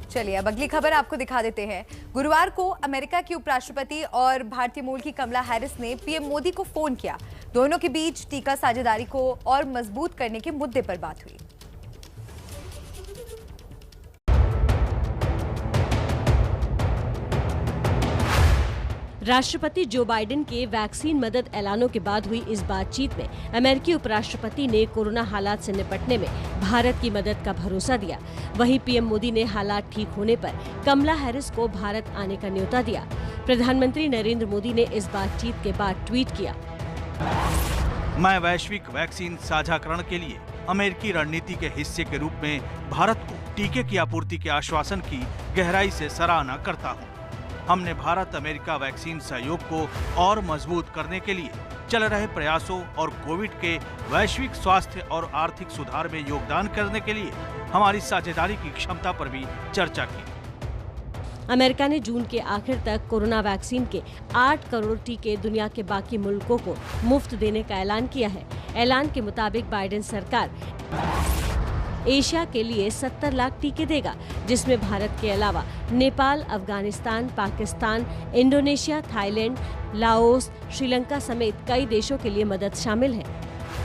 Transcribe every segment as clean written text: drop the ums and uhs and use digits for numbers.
चलिए अब अगली खबर आपको दिखा देते हैं। गुरुवार को अमेरिका की उपराष्ट्रपति और भारतीय मूल की कमला हैरिस ने पीएम मोदी को फोन किया। दोनों के बीच टीका साझेदारी को और मजबूत करने के मुद्दे पर बात हुई। राष्ट्रपति जो बाइडेन के वैक्सीन मदद ऐलानों के बाद हुई इस बातचीत में अमेरिकी उपराष्ट्रपति ने कोरोना हालात से निपटने में भारत की मदद का भरोसा दिया। वहीं पीएम मोदी ने हालात ठीक होने पर कमला हैरिस को भारत आने का न्योता दिया। प्रधानमंत्री नरेंद्र मोदी ने इस बातचीत के बाद ट्वीट किया, मैं वैश्विक वैक्सीन साझाकरण के लिए अमेरिकी रणनीति के हिस्से के रूप में भारत को टीके की आपूर्ति के आश्वासन की गहराई से सराहना करता हूँ। हमने भारत अमेरिका वैक्सीन सहयोग को और मजबूत करने के लिए चल रहे प्रयासों और कोविड के वैश्विक स्वास्थ्य और आर्थिक सुधार में योगदान करने के लिए हमारी साझेदारी की क्षमता पर भी चर्चा की। अमेरिका ने जून के आखिर तक कोरोना वैक्सीन के 8 करोड़ टीके दुनिया के बाकी मुल्कों को मुफ्त देने का ऐलान किया है। ऐलान के मुताबिक बाइडेन सरकार एशिया के लिए 70 लाख टीके देगा, जिसमें भारत के अलावा Nepal, Afghanistan, Pakistan, Indonesia, Thailand, Laos, Sri Lanka समेत कई देशों के लिए मदद शामिल है।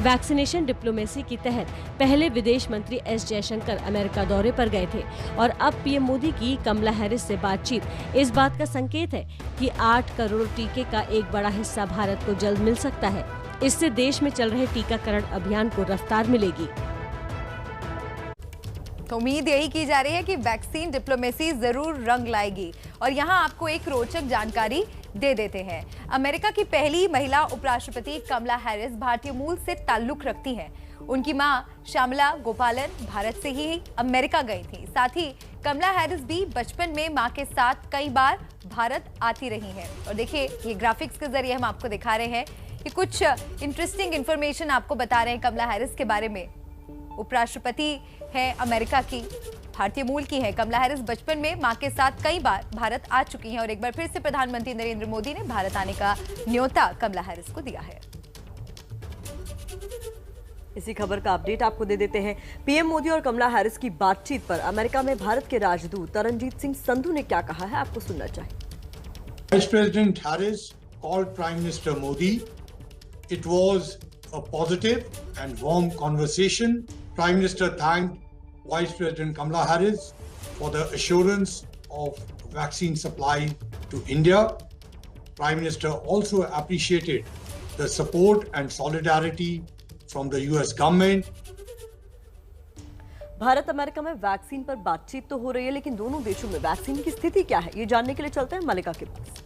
वैक्सीनेशन डिप्लोमेसी के तहत पहले विदेश मंत्री एस जयशंकर अमेरिका दौरे पर गए थे और अब पीएम मोदी की कमला हैरिस से बातचीत इस बात का संकेत है कि 8 करोड़ टीके का एक बड़ा हिस्सा भारत को जल्द मिल सकता है। इससे देश में चल रहे टीकाकरण अभियान को रफ्तार मिलेगी। तो उम्मीद यही की जा रही है कि वैक्सीन डिप्लोमेसी जरूर रंग लाएगी। और यहाँ आपको एक रोचक जानकारी दे देते हैं। अमेरिका की पहली महिला उपराष्ट्रपति कमला हैरिस भारतीय मूल से ताल्लुक रखती हैं। उनकी मां श्यामला गोपालन भारत से ही अमेरिका गई थी। साथ ही कमला हैरिस भी बचपन में मां के साथ कई बार भारत आती रही हैं। और देखिए ये ग्राफिक्स के जरिए हम आपको दिखा रहे हैं कि कुछ इंटरेस्टिंग इंफॉर्मेशन आपको बता रहे हैं कमला हैरिस के बारे में। उपराष्ट्रपति है अमेरिका की, भारतीय मूल की है। कमला हैरिस बचपन में मां के साथ कई बार भारत आ चुकी हैं और एक बार फिर से प्रधानमंत्री नरेंद्र मोदी ने भारत आने का न्योता कमला हैरिस को दिया है। इसी खबर का अपडेट आपको दे देते हैं। पीएम मोदी और कमला हैरिस की बातचीत पर अमेरिका में भारत के राजदूत तरनजीत सिंह संधू ने क्या कहा है, आपको सुनना चाहिए। Vice president Harris called Prime Minister Modi. It was a positive and warm conversation. Prime Minister thanked Vice President Kamala Harris for the assurance of vaccine supply to India. Prime Minister also appreciated the support and solidarity from the US government. Bharat America में vaccine पर बातचीत तो हो रही है, लेकिन दोनों देशों में वैक्सीन की स्थिति क्या है, ये जानने के लिए चलते हैं मलिका के पास।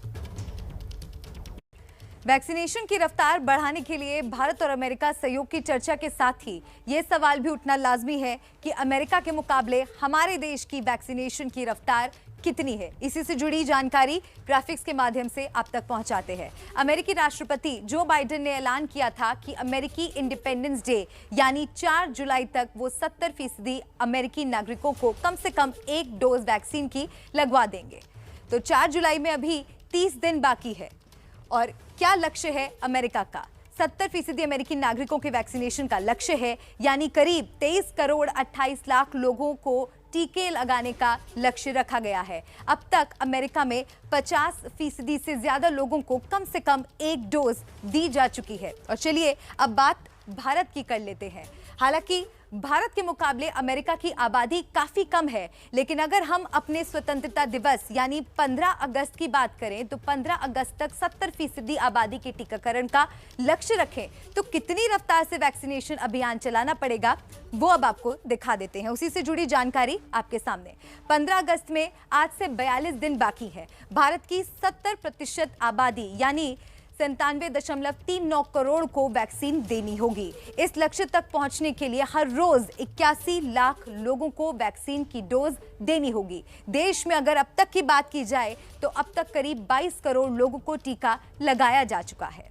वैक्सीनेशन की रफ्तार बढ़ाने के लिए भारत और अमेरिका सहयोग की चर्चा के साथ ही ये सवाल भी उठना लाजमी है कि अमेरिका के मुकाबले हमारे देश की वैक्सीनेशन की रफ्तार कितनी है। इसी से जुड़ी जानकारी ग्राफिक्स के माध्यम से आप तक पहुंचाते हैं। अमेरिकी राष्ट्रपति जो बाइडेन ने ऐलान किया था कि अमेरिकी इंडिपेंडेंस डे यानी 4 जुलाई तक वो 70% अमेरिकी नागरिकों को कम से कम 1 डोज वैक्सीन की लगवा देंगे। तो 4 जुलाई में अभी 30 दिन बाकी है। और क्या लक्ष्य है अमेरिका का? 70% अमेरिकी नागरिकों के वैक्सीनेशन का लक्ष्य है, यानी करीब 23 करोड़ 28 लाख लोगों को टीके लगाने का लक्ष्य रखा गया है। अब तक अमेरिका में 50% से ज्यादा लोगों को कम से कम 1 डोज दी जा चुकी है। और चलिए अब बात भारत की कर लेते हैं। हालांकि भारत के मुकाबले अमेरिका की आबादी काफी कम है, लेकिन अगर हम अपने स्वतंत्रता दिवस यानी 15 अगस्त की बात करें तो 15 अगस्त तक 70% आबादी के टीकाकरण का लक्ष्य रखें तो कितनी रफ्तार से वैक्सीनेशन अभियान चलाना पड़ेगा वो अब आपको दिखा देते हैं। उसी से जुड़ी जानकारी आपके सामने। 15 अगस्त में आज से 42 दिन बाकी है। भारत की 70% आबादी यानी 97.39 करोड़ को वैक्सीन देनी होगी। इस लक्ष्य तक पहुंचने के लिए हर रोज 81 लाख लोगों को वैक्सीन की डोज देनी होगी। देश में अगर अब तक की बात की जाए तो अब तक करीब 22 करोड़ लोगों को टीका लगाया जा चुका है।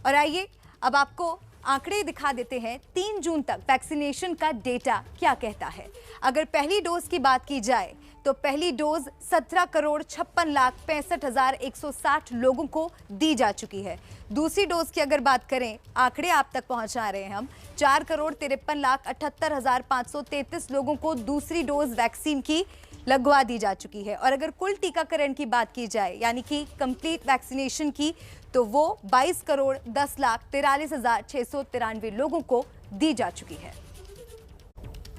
और आइए अब आपको आंकड़े दिखा देते हैं 3 जून तक वैक्सीनेशन का डेटा क्या कहता है। अगर पहली डोज की बात की जाए तो पहली डोज 17,56,65,160 लोगों को दी जा चुकी है। दूसरी डोज की अगर बात करें, आंकड़े आप तक पहुंचा रहे हैं हम, 4,53,78,533 लोगों को दूसरी डोज वैक्सीन की लगवा दी जा चुकी है। और अगर कुल टीकाकरण की बात की जाए, यानी कि कंप्लीट वैक्सीनेशन की, तो वो 22,10,43,693 लोगों को दी जा चुकी है।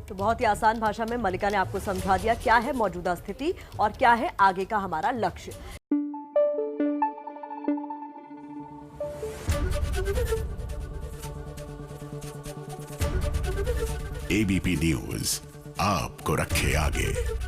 तो बहुत ही आसान भाषा में मलिका ने आपको समझा दिया क्या है मौजूदा स्थिति और क्या है आगे का हमारा लक्ष्य। एबीपी न्यूज आपको रखे आगे।